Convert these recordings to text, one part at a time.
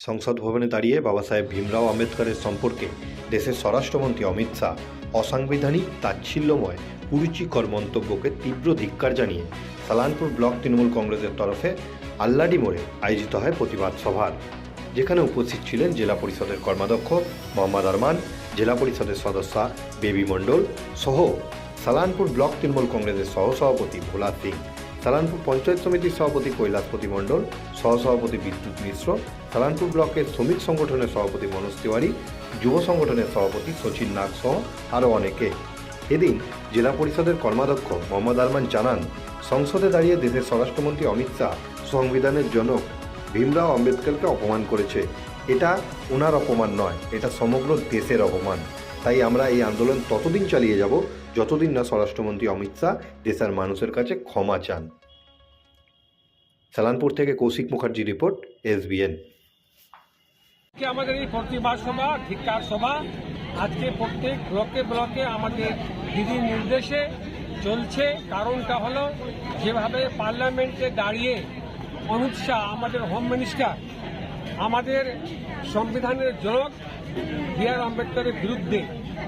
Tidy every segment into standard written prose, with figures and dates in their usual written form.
সংসদ ভবনে দাঁড়িয়ে বাবা সাহেব ভীমরাও আম্বেদকরের সম্পর্কে দেশের স্বরাষ্ট্রমন্ত্রী অমিত শাহ অসাংবিধানিক তাচ্ছিল্যময় কুরুচিকর মন্তব্যকে তীব্র ধিক্কার জানিয়ে সালানপুর ব্লক তৃণমূল কংগ্রেসের তরফে আল্লাডি মোড়ে আয়োজিত হয় প্রতিবাদ সভা, যেখানে উপস্থিত ছিলেন জেলা পরিষদের কর্মাধ্যক্ষ মোহাম্মদ আরমান, জেলা পরিষদের সদস্যা বেবি মণ্ডল সহ সালানপুর ব্লক তৃণমূল কংগ্রেসের সহসভাপতি ভোলা সিং, সালানপুর পঞ্চায়েত সমিতির সভাপতি কৈলাসপতি মণ্ডল, সহসভাপতি বিদ্যুৎ মিশ্র, সালানপুর ব্লকের শ্রমিক সংগঠনের সভাপতি মনোজ তিওয়ারি, যুব সংগঠনের সভাপতি সচিন নাগ সহ আরও অনেকে। এদিন জেলা পরিষদের কর্মাধ্যক্ষ মোহাম্মদ আরমান জানান, সংসদে দাঁড়িয়ে দেশের স্বরাষ্ট্রমন্ত্রী অমিত শাহ সংবিধানের জনক ভীমরাও আম্বেদকরকে অপমান করেছে। এটা ওনার অপমান নয়, এটা সমগ্র দেশের অপমান। তাই আমরা এই আন্দোলন ততদিন চালিয়ে যাব যতদিন না স্বরাষ্ট্রমন্ত্রী অমিত শাহ দেশের মানুষের কাছে ক্ষমা চান। সালানপুর থেকে কৌশিক মুখার্জি রিপোর্ট, SBN। আমাদের এই প্রতিবাদ সভা, ধিক্কার সভা আজকে প্রত্যেক ব্লকে ব্লকে আমাদের দিদির নির্দেশে চলছে। কারণটা হলো, যেভাবে পার্লামেন্টে দাঁড়িয়ে অমিত শাহ আমাদের হোম মিনিস্টার আমাদের সংবিধানের জনক B.R. আম্বেদকরের বিরুদ্ধে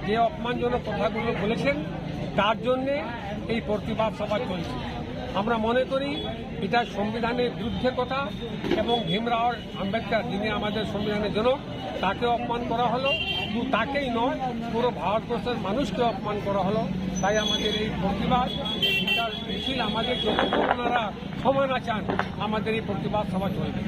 যে অপমানজনক কথাগুলো বলেছেন, তার জন্যে এই প্রতিবাদ সভা চলছে। আমরা মনে করি এটা সংবিধানের বিরুদ্ধে কথা এবং ভীমরাও আম্বেদকর, যিনি আমাদের সংবিধানের জনক, তাকে অপমান করা হলো। শুধু তাকেই নয়, পুরো ভারতবর্ষের মানুষকে অপমান করা হলো। তাই আমাদের এই প্রতিবাদ মিছিল, আমাদের যতক্ষণ ওনারা ক্ষমা না চান, আমাদের এই প্রতিবাদ সভা চলবে।